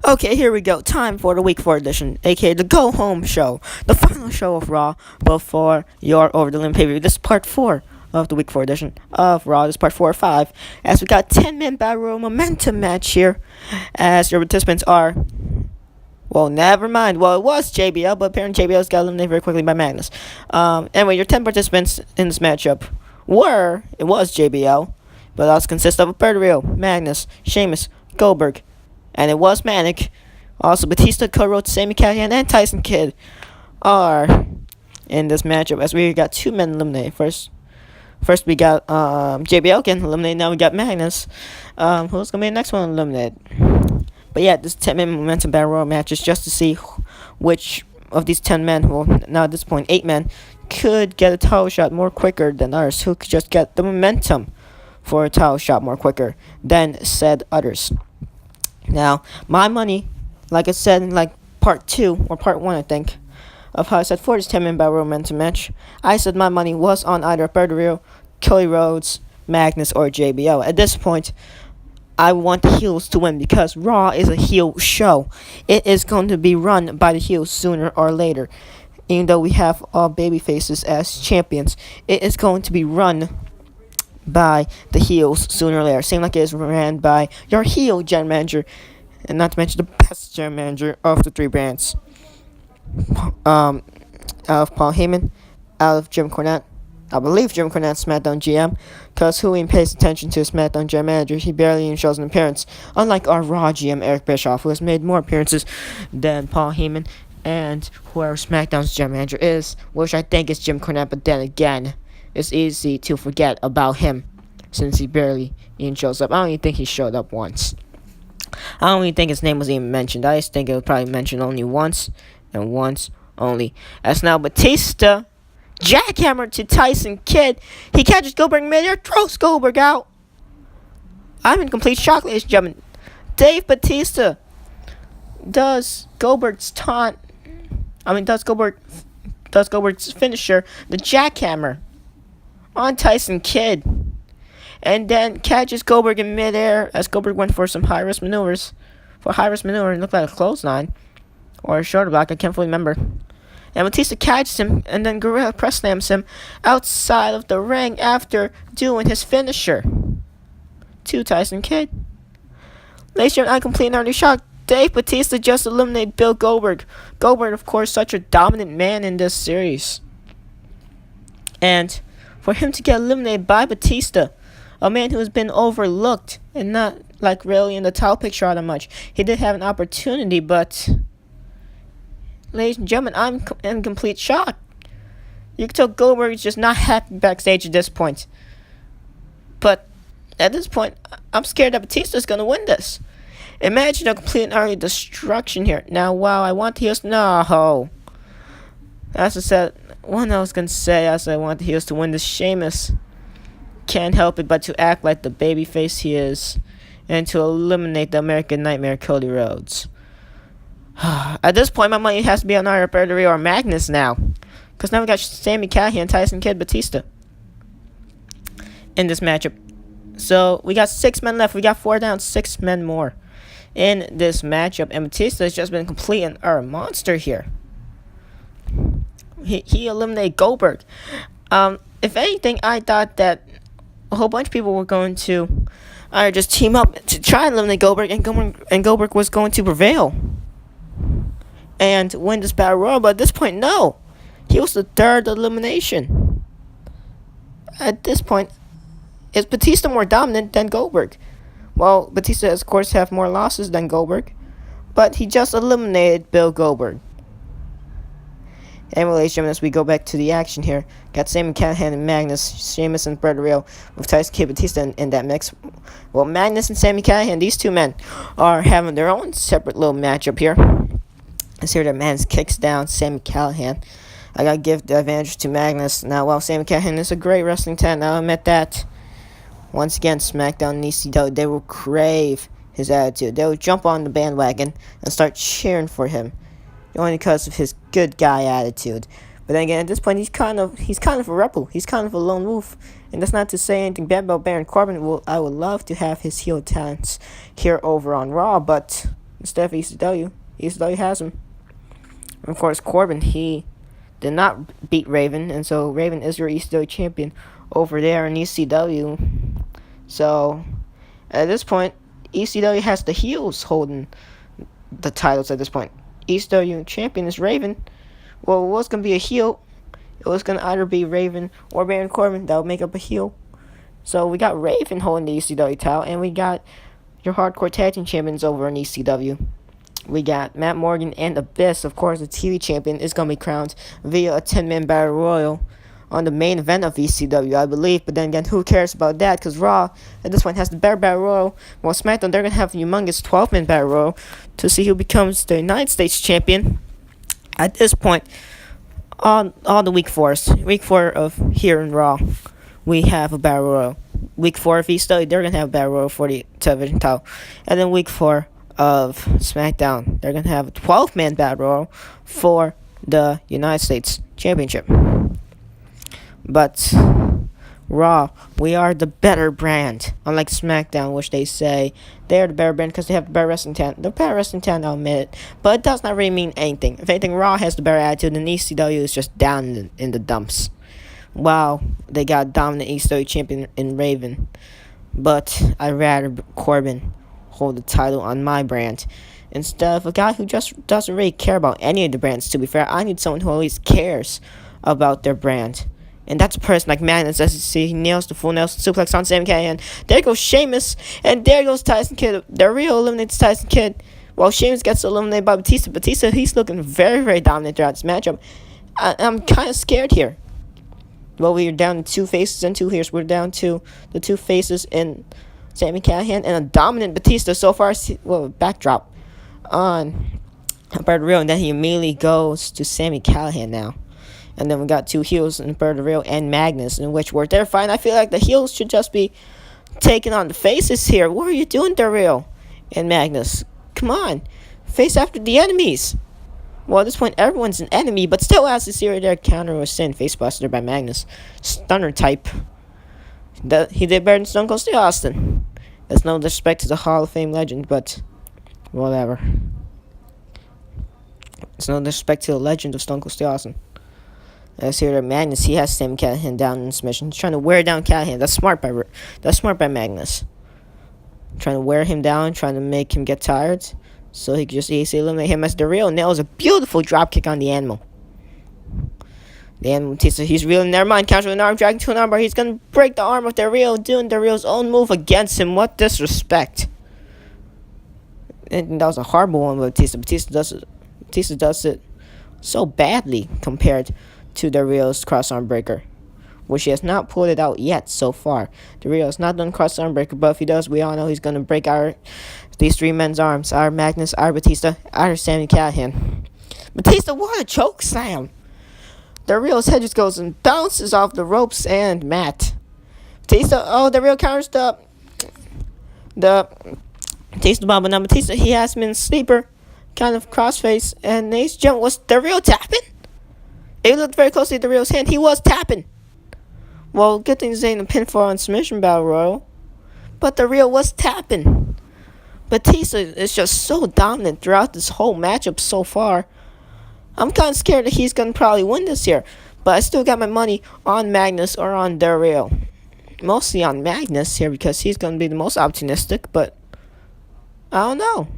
Okay, here we go. Time for the Week 4 edition, aka the Go Home Show, the final show of Raw before your Over the Limb pay-per-view. This is part 4 of the Week 4 edition of Raw. This is part 4 or 5, as we got 10-man Battle Royal momentum match here, as your participants are, well, never mind. Well, it was JBL, but apparently JBL's got eliminated very quickly by Magnus. Anyway, your 10 participants in this matchup was JBL, but also consist of Alberto, Magnus, Sheamus, Goldberg, and it was Manik. Also, Batista, Cody Rhodes, Sami Callaghan, and Tyson Kidd are in this matchup, as we got 2 men eliminated. First we got JBL getting eliminated. Now we got Magnus. Who's gonna be the next one eliminated? But yeah, this 10-man momentum battle royal match is just to see which of these 10 men, well, now at this point 8 men, could get a title shot more quicker than others. Who could just get the momentum for a title shot more quicker than said others. Now, my money, like I said in part 2 or part 1, I think, of how I said for this 10-man battle royal momentum match, I said my money was on either Alberto, Cody Rhodes, Magnus, or JBL. At this point, I want the heels to win because Raw is a heel show. It is going to be run by the heels sooner or later. Even though we have all baby faces as champions, it is going to be run by the heels sooner or later. Same like it is ran by your heel general manager, and not to mention the best general manager of the 3 brands. Out of Paul Heyman, out of Jim Cornette. I believe Jim Cornette's SmackDown GM, because who even pays attention to his SmackDown general manager? He barely even shows an appearance. Unlike our Raw GM, Eric Bischoff, who has made more appearances than Paul Heyman, and whoever SmackDown's general manager is, which I think is Jim Cornette, but then again, it's easy to forget about him, since he barely even shows up. I don't even think he showed up once. I don't even think his name was even mentioned. I just think it was probably mentioned only once, and once only. As now Batista jackhammer to Tyson Kidd. He catches Goldberg mid-air, throws Goldberg out. I'm in complete shock, ladies and gentlemen. Dave Batista does Goldberg's taunt. Does Goldberg's finisher, the jackhammer, on Tyson Kidd. And then catches Goldberg in midair as Goldberg went for some high-risk maneuvers. It looked like a clothesline or a shoulder block. I can't fully remember. And Batista catches him and then Gorilla press slams him outside of the ring after doing his finisher to Tyson Kidd. Ladies and gentlemen, I'm completely and utterly shocked. Dave Batista just eliminated Bill Goldberg. Goldberg, of course, such a dominant man in this series. And for him to get eliminated by Batista, a man who has been overlooked and not really in the title picture all that much. He did have an opportunity, but ladies and gentlemen, I'm in complete shock. You can tell Goldberg is just not happy backstage at this point. But at this point, I'm scared that Batista is going to win this. Imagine a complete and utter destruction here. Now, wow, I want the heels. No. As I said, one I was going to say, as I want the heels to win this, Sheamus can't help it but to act like the babyface he is and to eliminate the American Nightmare, Cody Rhodes. At this point, my money has to be on either Alberto or Magnus now. Because now we got Sami Callaghan, Tyson Kidd, Batista in this matchup. So we got 6 men left. We got 4 down, 6 men more in this matchup. And Batista has just been a complete and utter monster here. He eliminated Goldberg. If anything, I thought that a whole bunch of people were going to just team up to try and eliminate Goldberg, and Goldberg was going to prevail and win this battle royal, but at this point, no. He was the 3rd elimination. At this point, is Batista more dominant than Goldberg? Well, Batista, of course, have more losses than Goldberg, but he just eliminated Bill Goldberg. Anyway, ladies and gentlemen, as we go back to the action here, got Sami Callaghan and Magnus, Sheamus and Alberto with Tyson Kidd, Batista in that mix. Well, Magnus and Sami Callaghan, these 2 men, are having their own separate little matchup here. Let's hear that Magnus kicks down Sami Callaghan. I gotta give the advantage to Magnus. Now, while Sami Callaghan is a great wrestling talent, I'll admit that. Once again, SmackDown and ECW, they will crave his attitude. They will jump on the bandwagon and start cheering for him, only because of his good guy attitude. But then again, at this point, he's kind of a rebel. He's kind of a lone wolf. And that's not to say anything bad about Baron Corbin. I would love to have his heel talents here over on Raw, but instead of ECW. ECW has him. And of course, Corbin, he did not beat Raven, and so Raven is your ECW champion over there in ECW. So, at this point, ECW has the heels holding the titles at this point. ECW champion is Raven. Well, it was going to be a heel. It was going to either be Raven or Baron Corbin. That would make up a heel. So, we got Raven holding the ECW title, and we got your hardcore tag team champions over in ECW. We got Matt Morgan and Abyss, of course, the TV champion, is going to be crowned via a 10-man battle royal on the main event of ECW, I believe. But then again, who cares about that? Because Raw, at this point, has the better battle royal. While SmackDown, they're going to have a humongous 12-man battle royal to see who becomes the United States champion. At this point, on the week 4 of here in Raw, we have a battle royal. Week 4 of ECW, they're going to have a battle royal for the television title. And then week 4 of SmackDown, they're going to have a 12-man battle royal for the United States Championship. But Raw, we are the better brand. Unlike SmackDown, which they say they're the better brand because they have the better wrestling talent. The better wrestling talent, I'll admit it. But it does not really mean anything. If anything, Raw has the better attitude, and ECW is just down in the dumps. Wow, they got dominant ECW champion in Raven. But I'd rather Corbin hold the title on my brand instead of a guy who just doesn't really care about any of the brands. To be fair, I need someone who always cares about their brand. And that's a person like Magnus. As you see, he nails the full Nelson suplex on Sami Callaghan. There goes Sheamus. And there goes Tyson Kidd. The Real eliminates Tyson Kidd. While Sheamus gets eliminated by Batista. Batista, he's looking very, very dominant throughout this matchup. I'm kind of scared here. Well, we're down to 2 faces and 2 heels. We're down to the 2 faces in Sami Callaghan and a dominant Batista so far. Well, backdrop on Alberto, and then he immediately goes to Sami Callaghan now. And then we got 2 heels in Alberto and Magnus, in which we're terrifying. I feel like the heels should just be taking on the faces here. What are you doing, Daryl and Magnus? Come on, face after the enemies. Well, at this point, everyone's an enemy, but still has to see right there. Counter was sin, face buster by Magnus, stunner type. He did better than Stone Cold Steve Austin. There's no disrespect to the Hall of Fame legend, but whatever. It's no disrespect to the legend of Stone Cold Steve Austin. Let's hear that Magnus, he has Sami Callaghan down in submission. He's trying to wear down Callaghan. That's smart by Magnus. Trying to wear him down, trying to make him get tired, so he could just easily eliminate him as the Real. Nails a beautiful dropkick on the Animal. The Animal Batista, he's reeling. Never mind. Counter with an arm, dragging to an armbar. He's gonna break the arm of the Real, doing the Real's own move against him. What disrespect! And that was a horrible one with Batista. Batista does it so badly compared to the Real's cross-arm breaker, which he has not pulled it out yet so far. The Real has not done cross-arm breaker, but if he does, we all know he's going to break these 3 men's arms. Our Magnus, our Batista, our Sami Callaghan. Batista, what a choke slam! The Real's head just goes and bounces off the ropes and mat. Batista, the Real counters the Batista bomb, but now Batista, he has him in sleeper, kind of crossface, and Nate's jump was the Real tapping? It looked very closely at the Real's hand. He was tapping. Well, good thing this ain't a pinfall and submission battle royal. But the Real was tapping. Batista is just so dominant throughout this whole matchup so far. I'm kind of scared that he's going to probably win this here. But I still got my money on Magnus or on the Real. Mostly on Magnus here because he's going to be the most opportunistic. But I don't know.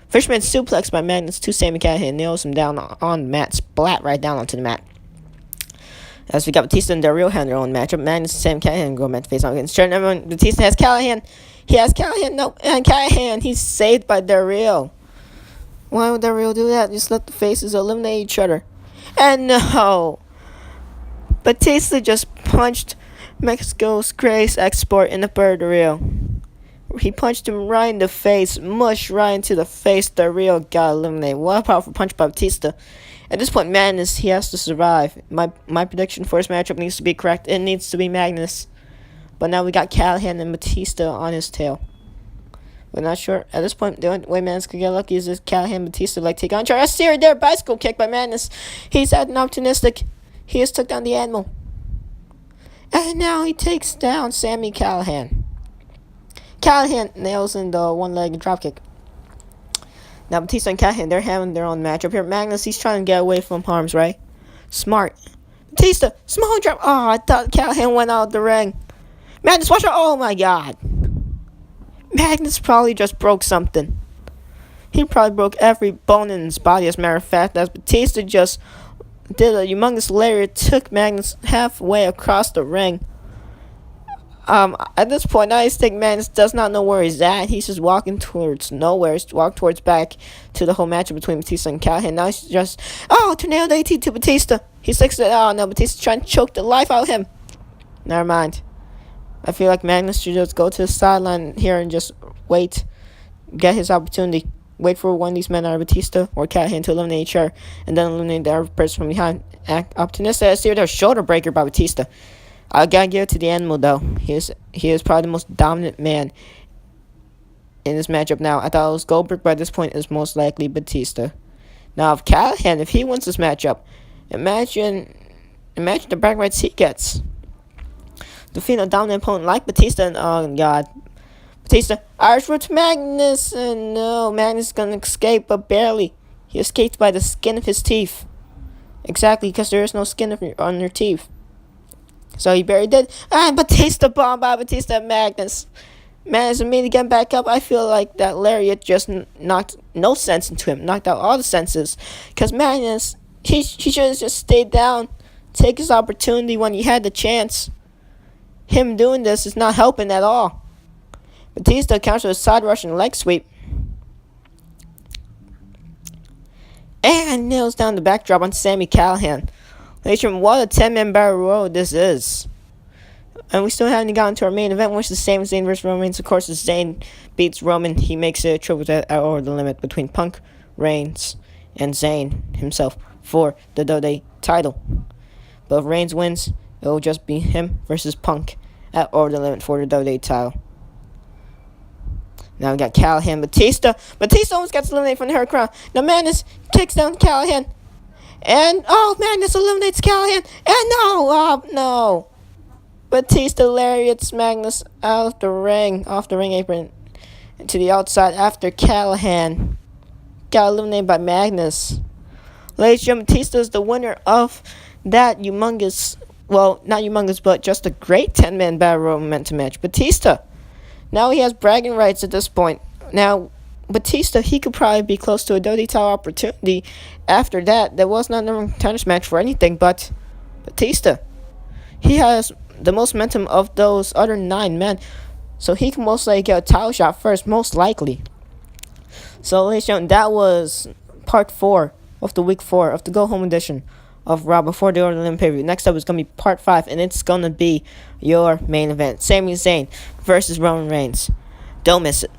Fisherman suplex by Magnus to Sami Callaghan, nails him down on the mat, splat right down onto the mat. As we got Batista and Del Rio having their own matchup, Magnus and Sami Callaghan go back to face off against Stern. Everyone, Batista has Callaghan. He has Callaghan, no, and Callaghan, he's saved by Del Rio. Why would Del Rio do that? Just let the faces eliminate each other. And no! Batista just punched Mexico's greatest export in the Del Rio. He punched him right in the face, mushed right into the face. The Real got eliminated. What a powerful punch by Batista. At this point, Magnus, he has to survive. My prediction for this matchup needs to be correct. It needs to be Magnus. But now we got Callaghan and Batista on his tail. We're not sure. At this point, the only way Magnus could get lucky is this Callaghan Batista like take on charge. A series there, bicycle kick by Magnus. He's acting opportunistic. He has took down the Animal. And now he takes down Sami Callaghan. Callaghan nails in the one-legged dropkick. Now Batista and Callaghan, they're having their own match up here. Magnus, he's trying to get away from harm's way. Smart. Batista, small drop. Oh, I thought Callaghan went out the ring. Magnus, watch out. Oh my god. Magnus probably just broke something. He probably broke every bone in his body, as a matter of fact. As Batista just did a humongous lariat, took Magnus halfway across the ring. At this point, I just think Magnus does not know where he's at. He's just walking towards nowhere. He's walking towards back to the whole matchup between Batista and Callaghan. Now he's just, tornado DT to Batista. He's like, oh no, Batista's trying to choke the life out of him. Never mind. I feel like Magnus should just go to the sideline here and just wait, get his opportunity. Wait for one of these men, either Batista or Callaghan, to eliminate each other, and then eliminate the other person from behind. Optimistic. I see there's shoulder breaker by Batista. I gotta give it to the animal though. He is probably the most dominant man in this matchup now. I thought it was Goldberg, but at this point it's most likely Batista. Now if Callaghan, if he wins this matchup, imagine the brag rights he gets. Defeating a dominant opponent like Batista, and oh god. Batista, Irish Roots Magnus, and no, Magnus is gonna escape, but barely. He escaped by the skin of his teeth. Exactly, because there is no skin on your teeth. So he barely did. Batista bomb by Batista and Magnus. Magnus immediately getting back up. I feel like that lariat just knocked no sense into him. Knocked out all the senses. Because Magnus, he should have just stayed down. Take his opportunity when he had the chance. Him doing this is not helping at all. Batista counters with a side Russian leg sweep. And nails down the backdrop on Sami Callaghan. Ladies and gentlemen, what a 10-man battle royal this is. And we still haven't gotten to our main event, which is the same as Zayn vs. Roman Reigns. Of course, as Zayn beats Roman, he makes a triple threat over the limit between Punk, Reigns, and Zayn himself for the WWE title. But if Reigns wins, it will just be him versus Punk at over the limit for the WWE title. Now we got Callaghan, Batista. Batista almost gets eliminated from the Hurricane. Now Magnus takes down Callaghan. And, Magnus eliminates Callaghan. And no. Batista lariats Magnus off the ring apron to the outside after Callaghan got eliminated by Magnus. Ladies and gentlemen, Batista is the winner of that humongous, well, not humongous, but just a great 10-man battle royal momentum match. Batista, now he has bragging rights at this point. Now, Batista, he could probably be close to a WWE title opportunity after that. There was not a tennis match for anything, but Batista, he has the most momentum of those other 9 men, so he can most likely get a title shot first, most likely. So, ladies and gentlemen, that was part 4 of the week 4 of the Go Home edition of Raw before the Order Limit pay-per-view. Next up is going to be part 5, and it's going to be your main event. Sami Zayn versus Roman Reigns. Don't miss it.